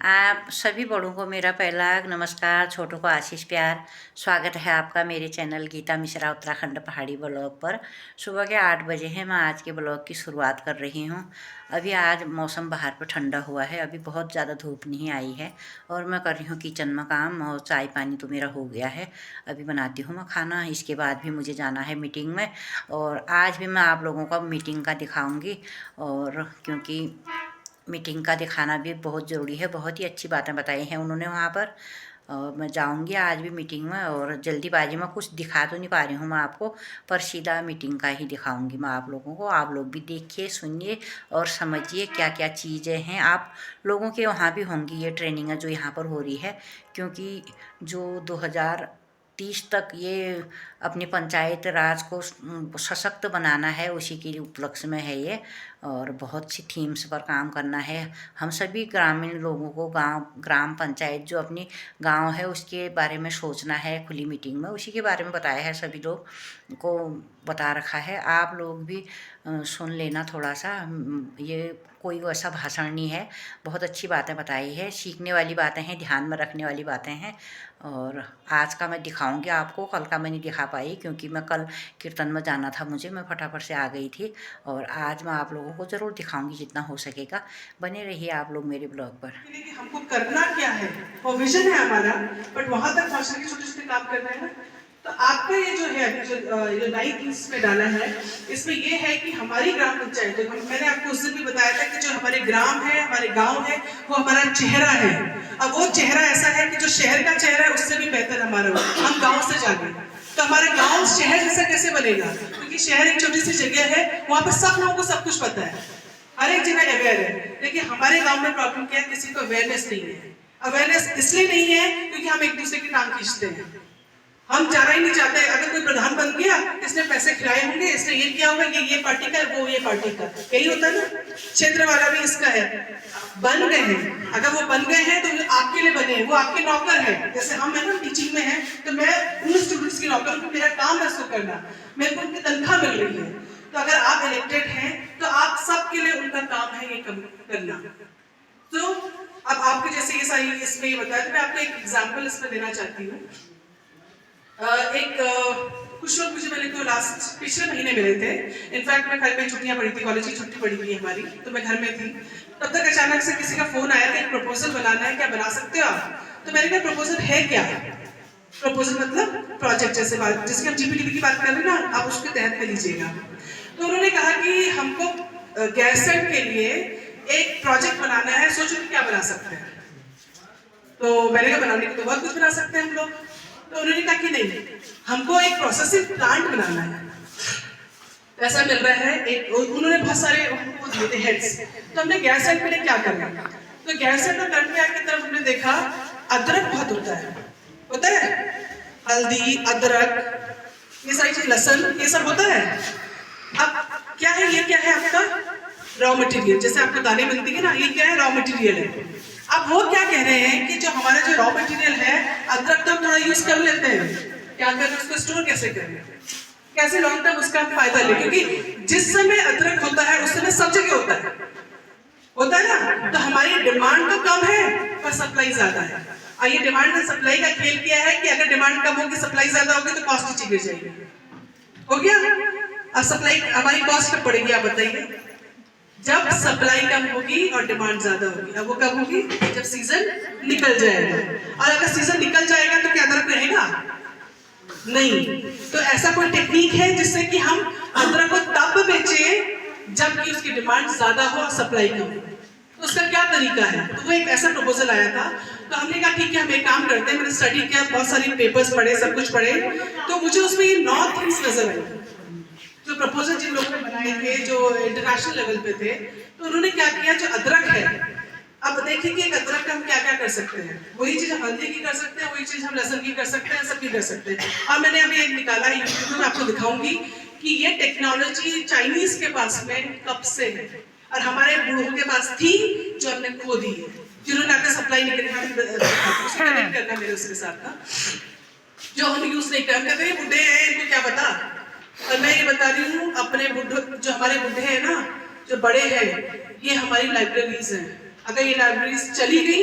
आप सभी बड़ों को मेरा पहला नमस्कार, छोटों को आशीष प्यार। स्वागत है आपका मेरे चैनल गीता मिश्रा उत्तराखंड पहाड़ी ब्लॉग पर। सुबह के 8 बजे हैं। मैं आज के ब्लॉग की शुरुआत कर रही हूँ। अभी आज मौसम बाहर पर ठंडा हुआ है, अभी बहुत ज़्यादा धूप नहीं आई है और मैं कर रही हूँ किचन में काम। और चाय पानी तो मेरा हो गया है, अभी बनाती हूँ मैं खाना। इसके बाद भी मुझे जाना है मीटिंग में, और आज भी मैं आप लोगों को मीटिंग का दिखाऊँगी। और क्योंकि मीटिंग का दिखाना भी बहुत ज़रूरी है, बहुत ही अच्छी बातें बताई हैं उन्होंने वहाँ पर। और मैं जाऊँगी आज भी मीटिंग में, और जल्दीबाजी में कुछ दिखा तो नहीं पा रही हूँ मैं आपको, पर सीधा मीटिंग का ही दिखाऊँगी मैं आप लोगों को। आप लोग भी देखिए, सुनिए और समझिए क्या क्या चीज़ें हैं। आप लोगों के वहाँ भी होंगी ये ट्रेनिंग जो यहाँ पर हो रही है, क्योंकि जो 2030 तक ये अपनी पंचायत राज को सशक्त बनाना है, उसी के उपलक्ष्य में है ये। और बहुत सी थीम्स पर काम करना है। हम सभी ग्रामीण लोगों को ग्राम पंचायत जो अपनी गांव है उसके बारे में सोचना है। खुली मीटिंग में उसी के बारे में बताया है, सभी लोग को बता रखा है। आप लोग भी सुन लेना थोड़ा सा। ये कोई वैसा भाषण नहीं है, बहुत अच्छी बातें बताई है, सीखने वाली बातें हैं, ध्यान में रखने वाली बातें हैं। और आज का मैं दिखाऊंगी आपको, कल का मैं नहीं दिखा पाई क्योंकि मैं कल कीर्तन में जाना था मुझे, मैं फटाफट से आ गई थी। और आज मैं आप लोगों को ज़रूर दिखाऊंगी जितना हो सकेगा। बने रहिए आप लोग मेरे ब्लॉग पर। हमको करना क्या है, वो विजन है हमारा, बट वहां तक पहुंचने के छोटे छोटे काम करना है ना। तो आपका ये जो है जो लाइव इसमें डाला है, इसमें ये है कि हमारी ग्राम पंचायत, मैंने आपको उस दिन भी बताया था कि जो हमारे ग्राम है, हमारे गांव है, वो हमारा चेहरा है। अब वो चेहरा ऐसा है कि जो शहर का चेहरा है उससे भी बेहतर हमारा, हम गाँव से जागे तो हमारा गांव शहर जैसा कैसे बनेगा, क्योंकि शहर एक छोटी सी जगह है, वहां पर सब लोगों को सब कुछ पता है, हर एक जगह अवेयर है। लेकिन हमारे गांव में प्रॉब्लम क्या है, किसी को अवेयरनेस नहीं है। अवेयरनेस इसलिए नहीं है क्योंकि हम एक दूसरे की टांग खींचते हैं, हम जाना ही नहीं चाहते। अगर कोई प्रधान बन गया, इसने पैसे खिलाए होंगे, इसने ये किया होगा, ये पार्टी का है, वो ये पार्टी का, यही होता है ना। क्षेत्र वाला भी इसका है, बन गए हैं, अगर वो बन गए हैं तो आपके लिए बने हैं, वो आपके नौकर है। जैसे हम है ना टीचिंग में है, तो मैं उन स्टूडेंट्स की नौकर हूँ, मेरा काम है उसको करना, मेरे को उनकी तनख्वाह मिल रही है। तो अगर आप इलेक्टेड हैं तो आप सबके लिए उनका काम है ये करना। तो अब आपके जैसे ये सारी इसमें ये बताया, तो मैं आपको एक एग्जांपल इसमें देना चाहती हूँ। कुछ लोग मुझे मिले तो लास्ट पिछले महीने मिले थे। इनफैक्ट मैं घर में छुट्टियां पड़ी थी, कॉलेज की छुट्टी पड़ी हुई हमारी, तो मैं घर में थी। तब तक अचानक से किसी का फोन आया कि एक प्रपोजल बनाना है, क्या बना सकते हो आप? तो मैंने कहा प्रपोजल है क्या? प्रपोजल मतलब प्रोजेक्ट, जैसे बात जिसकी हम जीपीडीपी की बात कर रहे हैं ना, आप उसके तहत में लीजिएगा। तो उन्होंने कहा कि हमको गैरसैंड के लिए एक प्रोजेक्ट बनाना है, सोचो क्या बना सकते हैं। तो मैंने कहा बनाने को तो बहुत कुछ बना सकते हैं हम लोग। तो उन्होंने कहा कि नहीं, हमको एक प्रोसेसिंग प्लांट बनाना है, पैसा मिल रहा है। एक उन्होंने बहुत सारे वो दिए थे हेड्स। तो हमने गैरसैंड के लिए क्या करना, तो गैरसैंड और करंट की तरफ हमने देखा, अदरक बहुत होता है, हल्दी, अदरक, ये सारी चीज, लहसुन, ये सब होता है। अब क्या है, ये क्या है आपका रॉ मटेरियल, जैसे आपको दालें बनती है ना, ये क्या है, रॉ मटेरियल है। अब वो क्या कह रहे हैं कि जो हमारा जो रॉ मटेरियल है, अदरक तो हम थोड़ा यूज कर लेते हैं, क्या करें उसको स्टोर कैसे करें, कैसे लॉन्ग टर्म उसका फायदा ले, क्योंकि जिस समय अदरक होता है उस समय सब जगह होता है ना। तो हमारी डिमांड तो कम है पर सप्लाई ज्यादा है। और ये डिमांड और सप्लाई का खेल किया है कि अगर डिमांड कम होगी, सप्लाई ज्यादा होगी, तो कॉस्ट नीचे गिर जाएगी। हो गया। अब सप्लाई हमारी कॉस्ट कब पड़ेगी, आप बताइए? जब सप्लाई कम होगी और डिमांड ज्यादा होगी। अब वो कब होगी, जब सीजन निकल जाएगा। और अगर सीजन निकल जाएगा तो क्या अदरक रहेगा? नहीं। तो ऐसा कोई टेक्निक है जिससे कि हम अदरक को तब बेचें जबकि उसकी डिमांड ज्यादा हो और सप्लाई कम हो। तो उसका क्या तरीका है? तो वो एक ऐसा प्रपोजल आया था। तो हमने कहा ठीक है, हम एक काम करते हैं। मैंने स्टडी किया, बहुत सारी पेपर्स पढ़े, सब कुछ पढ़े, तो मुझे उसमें ये 9 थिंग्स नजर आई जो प्रपोजल जिन लोगों ने बनाए थे, जो इंटरनेशनल लेवल पे थे। तो उन्होंने क्या किया, जो अदरक है, अब देखिए कि एक अदरक का हम क्या क्या कर सकते हैं। वही चीज हम हल्दी की कर सकते हैं, वही चीज हम लहसुन की कर सकते हैं, सबकी कर सकते हैं। और मैंने अभी एक निकाला है यूट्यूब में, आपको दिखाऊंगी कि ये टेक्नोलॉजी चाइनीज के पास में कब से है और हमारे बूढ़ों के पास थी, जो हमने खो दी है, जिन्होंने आकर सप्लाई नहीं करना मेरे उसके साथ था, जो हम यूज नहीं कर, कहते हैं बुढ़े हैं, इनको क्या पता। और मैं ये बता रही हूँ, अपने बुढ़े, जो हमारे बुढ़े हैं ना, जो बड़े हैं, ये हमारी लाइब्रेरीज हैं। अगर ये लाइब्रेरीज चली गई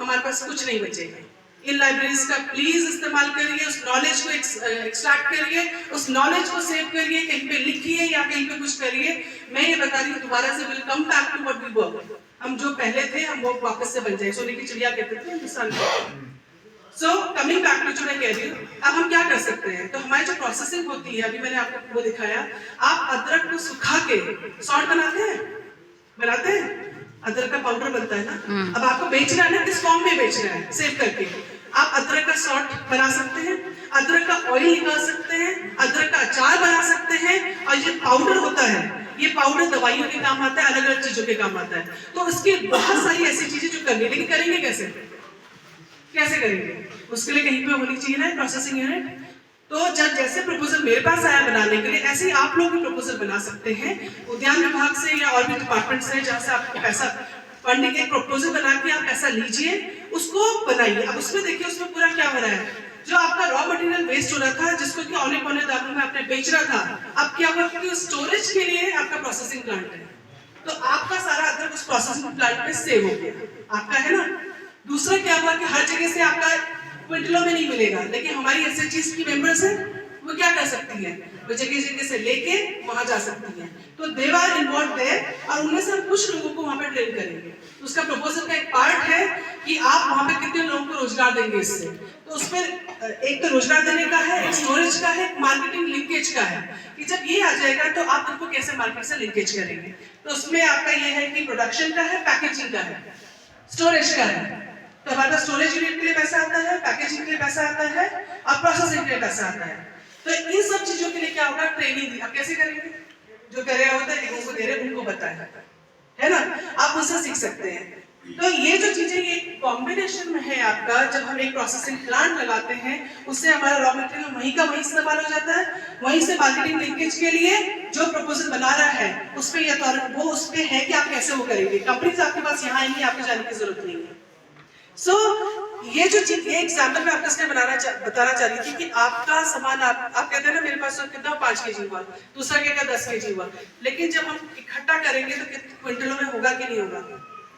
हमारे पास कुछ नहीं बचेगा। इन लाइब्रेरीज का प्लीज इस्तेमाल करिए, उस नॉलेज को एक्सट्रैक्ट करिए, उस नॉलेज को सेव करिए, कहीं पे लिखिए या कहीं पे कुछ करिए। मैं ये बता रही हूँ दोबारा से will come back to what we were. हम जो पहले थे हम वो वापस से बन जाए। सोने की चिड़िया कहते थे हिंदुस्तान में। सो कमिंग बैक टू जो मैं कह रही हूँ, अब हम क्या कर सकते हैं? तो हमारी जो प्रोसेसिंग होती है, अभी मैंने आपको वो दिखाया, आप अदरक को सुखा के सॉल्ट बनाते हैं अदरक का पाउडर बनता है ना। अब आपको बेचना है ना, किस फॉर्म में बेचना है? सेव करके आप अदरक का सॉल्ट बना सकते हैं, अदरक का ऑयल निकाल सकते हैं, अदरक का अचार बना सकते हैं। और ये पाउडर होता है, ये पाउडर दवाइयों के काम आता है, अलग अलग चीजों के काम आता है। तो उसकी बहुत सारी ऐसी चीजें जो करनी, लेकिन करेंगे कैसे करेंगे? उसके लिए कहीं पे होनी चाहिए ना प्रोसेसिंग यूनिट। तो जब जैसे प्रपोजल मेरे पास आया बनाने के लिए, ऐसे ही आप लोग भी प्रपोजल बना सकते हैं। उद्यान विभाग से या और भी डिपार्टमेंट से जहाँ से आपको पैसा फंडिंग, एक प्रपोजल बना के आप पैसा लीजिए, उसको बनाइए। अब उसमें देखिए उसमें पूरा क्या हो रहा है, जो आपका रॉ मटेरियल वेस्ट हो रहा था, जिसको कि औने पौने दामों में आपने बेच रहा था, अब क्या हुआ कि स्टोरेज के लिए आपका प्रोसेसिंग प्लांट है, तो आपका सारा अदरक उस प्रोसेसिंग प्लांट में सेव हो गया, आपका है ना। दूसरा क्या हुआ कि हर जगह से आपका क्विंटलों में नहीं मिलेगा, लेकिन हमारी एसएचजीज की मेंबर्स हैं, वो क्या कर सकती हैं, वो जगह जगह से लेके वहां जा सकती हैं। तो दे आर इन्वॉल्व देयर, और उनमें से हम कुछ लोगों को वहां पे ट्रेन करेंगे। तो उसका प्रपोजल का एक पार्ट है कि आप वहां पे कितने लोगों को रोजगार देंगे इससे। तो उसमें एक तो रोजगार देने का है, एक स्टोरेज का है, एक मार्केटिंग लिंकेज का है, कि जब ये आ जाएगा तो आप उनको कैसे मार्केट से लिंकेज करेंगे। तो उसमें आपका ये है कि प्रोडक्शन का है, पैकेजिंग का है, स्टोरेज का है। तो हमारे पास स्टोरेज यूनिट के लिए पैसा आता है, पैकेजिंग के लिए पैसा आता है, और प्रोसेसिंग के लिए पैसा आता है। तो इन सब चीजों के लिए क्या होगा, ट्रेनिंग दी। अब कैसे करेंगे? जो कर रहा होता है उनको दे रहे उनको बताया है ना, आप उससे सीख सकते हैं। तो ये जो चीजें, ये कॉम्बिनेशन में है आपका। जब हम एक प्रोसेसिंग प्लांट लगाते हैं, उससे हमारा रॉ मटेरियल वहीं का वहीं इस्तेमाल हो जाता है, वहीं से मार्केटिंग लिंकेज के लिए जो प्रपोजल बना रहा है उस पर ये वो उस पर है कि आप कैसे वो करेंगे। कंपनीज आपके पास यहाँ आएंगी, आपको जाने की जरूरत नहीं है। सो ये जो चीज, ये एग्जाम्पल मैं आपको इसलिए बताना चाह रही थी कि आपका सामान आप कहते हैं ना मेरे पास कितना 5 केजी हुआ, दूसरा कहता 10 केजी हुआ, लेकिन जब हम इकट्ठा करेंगे तो कितने क्विंटलों में होगा कि नहीं होगा,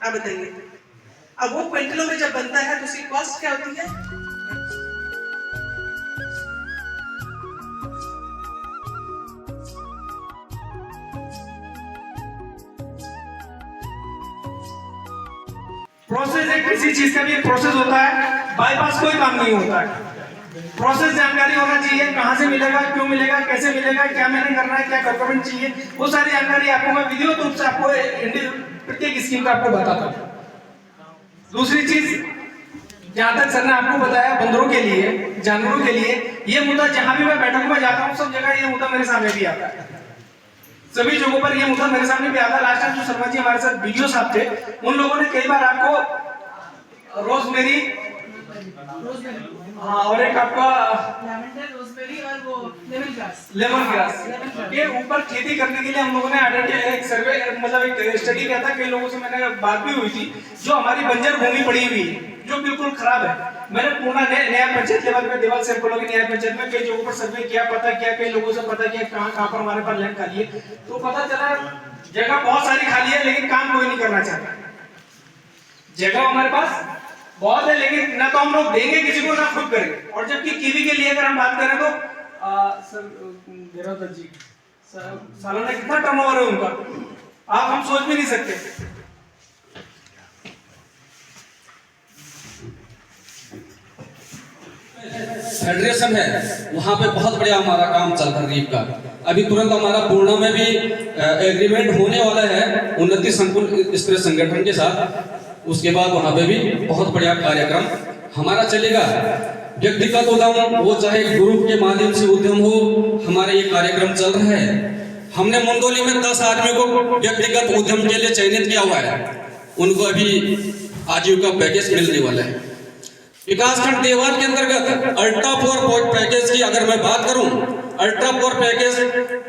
आप बताइए। अब वो क्विंटलों में जब बनता है तो उसकी कॉस्ट क्या होती है? प्रोसेस एक किसी चीज का भी एक प्रोसेस होता है, बाईपास कोई काम नहीं होता है। प्रोसेस जानकारी होना चाहिए, कहां से मिलेगा, क्यों मिलेगा, कैसे मिलेगा, क्या मैंने करना है, क्या डॉक्यूमेंट चाहिए, वो सारी जानकारी आपको मैं वीडियो रूप से आपको प्रत्येक स्कीम का आपको बताता हूँ। दूसरी चीज, जहां तक सर ने आपको बताया बंदरों के लिए, जानवरों के लिए, ये मुद्दा जहां भी मैं बैठक में जाता हूँ सब जगह ये मुद्दा मेरे सामने भी आता है, सभी जगहों पर ये मुद्दा मेरे सामने भी आता है। लास्ट टाइम जो शर्मा जी हमारे साथ वीडियो साहब थे, उन लोगों ने कई बार आपको रोजमेरी, हाँ, और एक आपका रोजमेरी और वो लेमन ग्रास के ऊपर खेती करने के लिए हम लोगों ने एक सर्वे, मतलब एक स्टडी किया था। कई लोगों से मैंने बात भी हुई थी, जो हमारी बंजर भूमि पड़ी हुई है जो बिल्कुल खराब है। मैंने पूरा नया पंचायत लेवल पे देवाल से नया पंचायत में कई जगहों पर सर्वे किया, पता किया, कई लोगों से पता किया कहाँ पर हमारे पास लैंड खाली है, तो पता चला जगह बहुत सारी खाली है लेकिन काम कोई नहीं करना चाहता। जगह हमारे पास बहुत है लेकिन ना तो हम लोग देंगे किसी को, ना खुद करेंगे। और जबकि कीवी के लिए अगर हम बात करें तो सर देवदत्त जी सालाना कितना टर्नओवर है उनका, आप हम सोच भी नहीं सकते। फेडरेशन है वहाँ पे बहुत बढ़िया हमारा काम चल रहा है रीप का। अभी तुरंत हमारा पूर्णा में भी एग्रीमेंट होने वाला है उन्नति संकुल स्त्री संगठन के साथ। उसके बाद वहाँ पे भी बहुत बढ़िया कार्यक्रम हमारा चलेगा। व्यक्तिगत उद्यम वो चाहे ग्रुप के माध्यम से उद्यम हो, हमारा ये कार्यक्रम चल रहा है। हमने मुंदोली में 10 आदमी को व्यक्तिगत उद्यम के लिए चयनित किया हुआ है, उनको अभी आजीविका पैकेज मिलने वाला है। विकासखंड देवाल के अंतर्गत अल्ट्रा 4 पैकेज की अगर मैं बात करूं, अल्ट्रा 4 पैकेज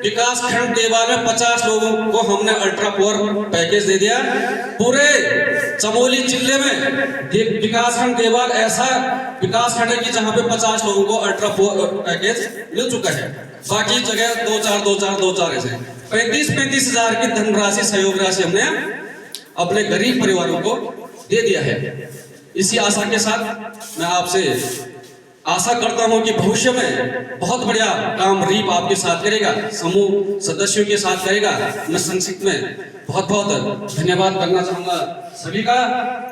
विकासखंड देवाल में 50 लोगों को हमने अल्ट्रा 4 पैकेज दे दिया। पूरे चमोली जिले में विकासखंड देवाल ऐसा विकासखंड है कि जहां पे 50 लोगों को अल्ट्रा 4 पैकेज मिल चुका है। बाकी जगह 2-4 ऐसे 35 हजार की धनराशि, सहयोग राशि हमने अपने गरीब परिवारों को दे दिया है। इसी आशा के साथ मैं आपसे आशा करता हूं कि भविष्य में बहुत बढ़िया काम रीप आपके साथ करेगा, समूह सदस्यों के साथ करेगा। मैं संक्षिप्त में बहुत बहुत धन्यवाद करना चाहूंगा सभी का।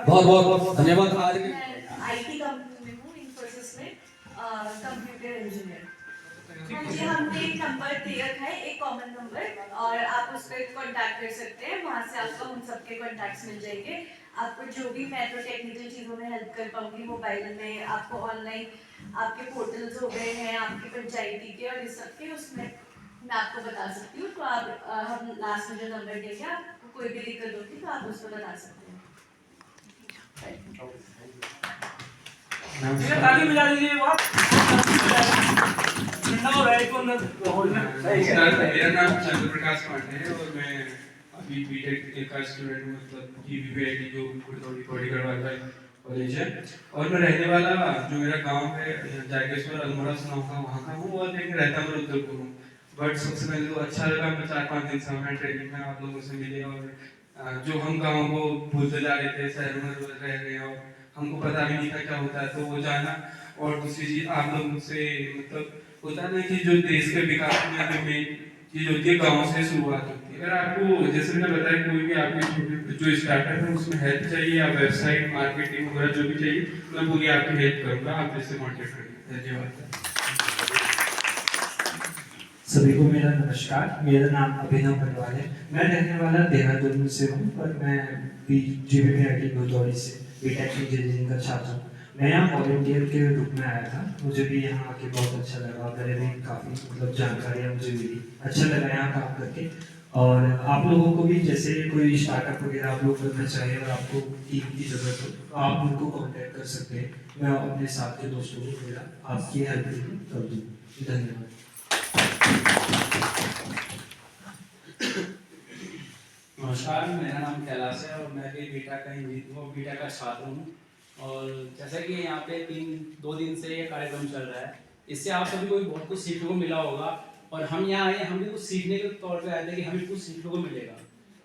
बहुत बहुत धन्यवाद। आज आईटी कंपनी में हूँ, इन्फोसिस में कंप्यूटर इंजीनियर। हाँ जी, हमने एक नंबर दे रखा है, एक कॉमन नंबर, और आप उस पर कॉन्टैक्ट कर सकते हैं। वहाँ से आपको उन सबके कॉन्टैक्ट्स मिल जाएंगे। आपको जो भी मैं तो टेक्निकल चीज़ों में हेल्प कर पाऊंगी, मोबाइल में आपको ऑनलाइन आपके पोर्टल्स हो गए हैं आपकी पंचायती के और इस सब के, उसमें मैं आपको बता सकती हूँ। तो आप हम लास्ट में जो नंबर देंगे, आपको कोई भी दिक्कत होती तो आप उसको बता सकते हैं। ताली बजा दीजिए। मेरा नाम चंद्र प्रकाश पांडे है और मैं अभी बीटेक का स्टूडेंट हूँ, मतलब जीबीपीआईटी जो बॉडीगार्ड वाला कॉलेज है। और मैं रहने वाला, जो मेरा गांव है जागेश्वर अल्मोड़ा सुनाव का, वहाँ का हूँ। और लेकिन रहता मैं रुद्रपुर हूँ। बट सबसे पहले तो अच्छा लगा, मैं 4-5 दिन से हमारे ट्रेनिंग में आप लोगों से मिले और जो हम गाँव को भूलते जा रहे थे, शहरों में रह रहे हैं और हमको पता भी नहीं था क्या होता है, तो वो जाना। और दूसरी चीज आप लोगों से मतलब होता है कि जो देश के विकास में जो मेन चीज होती है गाँव से शुरुआत होती है। अगर आपको जैसे मैंने बताया कोई भी आपकी जो स्टार्टअप है उसमें हेल्प चाहिए या वेबसाइट मार्केटिंग वगैरह जो भी चाहिए, मैं पूरी आपकी हेल्प करूँगा। आप जैसे कॉन्टेक्ट करिए। धन्यवाद। सभी को मेरा नमस्कार। मेरा नाम अभिनव पटवाल है। मैं रहने वाला देहरादून से हूँ, पर मैं जीबीपीआईटी भदौड़ी से बीटेक इंजीनियरिंग का छात्र हूँ। मैं यहाँ वॉलंटियर के रूप में आया था। मुझे भी यहाँ आके बहुत अच्छा लगा। मेरे भी काफ़ी मतलब जानकारियाँ मुझे मिली। अच्छा लगा यहाँ काम करके। और आप लोगों को भी जैसे कोई स्टार्टअप वगैरह आप लोग करना चाहिए और आपको टीम की ज़रूरत हो तो आप उनको कॉन्टैक्ट कर सकते हैं। मैं अपने साथ के दोस्तों को मेरा आपकी हेल्प कर दूँ। धन्यवाद। नमस्कार, मेरा नाम कैलाश है और मैं भी बीटा का छात्र हूँ। और जैसा कि यहाँ पे 2 दिन से ये कार्यक्रम चल रहा है, इससे आप सभी को भी बहुत कुछ सीखने को मिला होगा। और हम यहाँ आए, हम भी कुछ सीखने के तौर पे आए थे कि हमें कुछ सीखने को मिलेगा।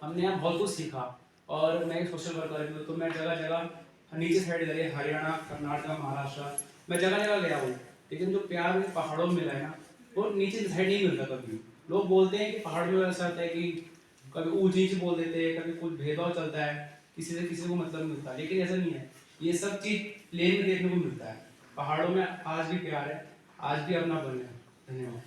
हमने यहाँ बहुत कुछ सीखा। और मैं एक सोशल वर्कर हूँ, तो मैं जगह जगह नीचे साइड गए, हरियाणा, कर्नाटक, महाराष्ट्र, मैं जगह जगह गया हूँ। लेकिन जो प्यार मुझे पहाड़ों में मिला है ना, वो नीचे साइड नहीं मिलता कभी। लोग बोलते हैं कि पहाड़ में ऐसा होता है कि कभी ऊंच नीच बोल देते हैं, कभी कुछ भेदभाव चलता है, किसी से किसी को मतलब नहीं मिलता। लेकिन ऐसा नहीं है, ये सब चीज प्लेन में देखने को मिलता है। पहाड़ों में आज भी प्यार है, आज भी अपना बन है। धन्यवाद।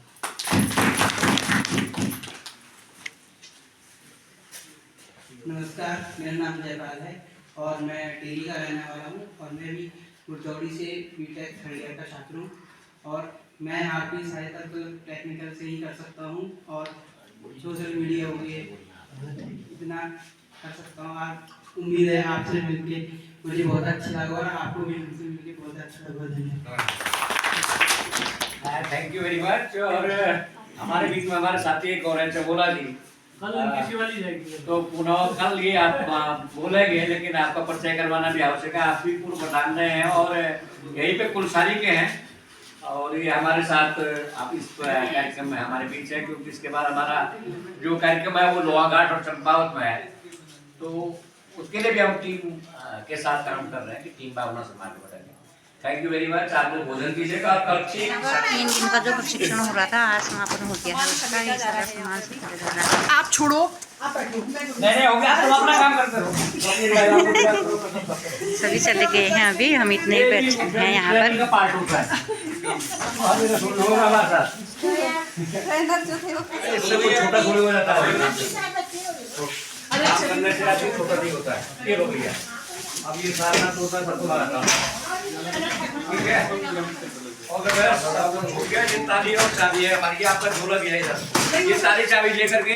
नमस्कार, मेरा नाम जयपाल है और मैं टिहरी का रहने वाला हूँ और मैं भी गुड़चौड़ी से बीटेक थर्ड ईयर का छात्र हूँ। और मैं आपकी सहायता तो टेक्निकल से ही कर सकता हूँ और सोशल मीडिया हो गए, इतना कर सकता हूँ। आप उम्मीद है आपसे मिलके मुझे बहुत अच्छा लगा और आपको भी मुझसे मिलके बहुत अच्छा लगा। धन्यवाद। Thank you very much. और हमारे बीच में हमारे साथी एक और है, चबोला जी। कल उनकी शिवाली जाएगी तो पुनः कल ये आप बोलेंगे, लेकिन आपका परिचय करवाना भी आवश्यक है। आप भी पूर्व प्रधान रहे हैं और यहीं पे कुलसारी के हैं। और ये हमारे साथ आप इस कार्यक्रम में हमारे बीच है, क्योंकि इसके बाद हमारा जो कार्यक्रम है वो लोहाघाट और चंपावत में है। तो उसके लिए भी हम टीम के साथ काम कर रहे हैं कि टीम भावना से आगे बढ़ेंगे। Thank you very much. आप लोग भोजन कीजिएगा। 3 दिन का जो प्रशिक्षण हो रहा था आज समापन हो गया है उसका। ये सारा सामान से खरीदना है। आप छोड़ो, नहीं हो गया, तुम अपना काम करते रहो। सभी चले गए हैं, अभी हम इतने ही बैठे हैं यहाँ पर। पार्ट होता है छोटा थोड़ी हो जाता है, करने से आदमी छोटा नहीं होता है। ये हो गया, अब ये सारा तो होता है सबको लगाता ठीक है। और हो गया, ये ताली और चाबी है हमारी, आपका ढोलक है इधर, ये सारी चाबी लेकर के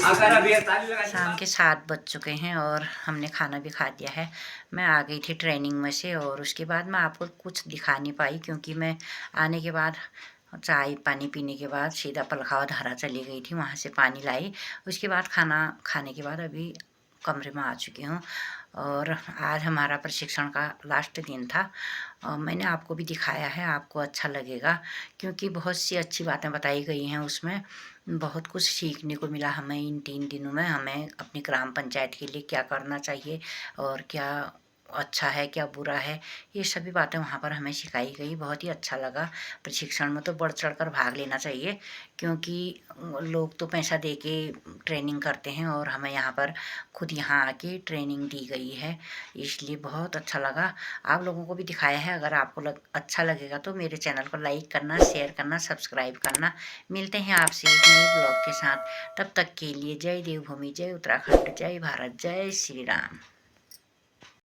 अगर अभी ताली लगा। शाम के 7 बज चुके हैं और हमने खाना भी खा लिया है। मैं आ गई थी ट्रेनिंग में से और उसके बाद मैं आपको कुछ दिखा नहीं पाई, क्योंकि मैं आने के बाद चाय पानी पीने के बाद सीधा पलखाव धारा चली गई थी, वहाँ से पानी लाई। उसके बाद खाना खाने के बाद अभी कमरे में आ चुकी हूँ। और आज हमारा प्रशिक्षण का लास्ट दिन था। मैंने आपको भी दिखाया है, आपको अच्छा लगेगा, क्योंकि बहुत सी अच्छी बातें बताई गई हैं उसमें। बहुत कुछ सीखने को मिला हमें इन 3 दिनों में। हमें अपनी ग्राम पंचायत के लिए क्या करना चाहिए और क्या अच्छा है क्या बुरा है, ये सभी बातें वहाँ पर हमें सिखाई गई। बहुत ही अच्छा लगा। प्रशिक्षण में तो बढ़ चढ़ कर भाग लेना चाहिए, क्योंकि लोग तो पैसा दे के ट्रेनिंग करते हैं और हमें यहाँ पर खुद यहाँ आके ट्रेनिंग दी गई है, इसलिए बहुत अच्छा लगा। आप लोगों को भी दिखाया है। अगर आपको अच्छा लगेगा तो मेरे चैनल को लाइक करना, शेयर करना, सब्सक्राइब करना। मिलते हैं आपसे एक नई ब्लॉग के साथ। तब तक के लिए जय देवभूमि, जय उत्तराखंड, जय भारत, जय श्री राम।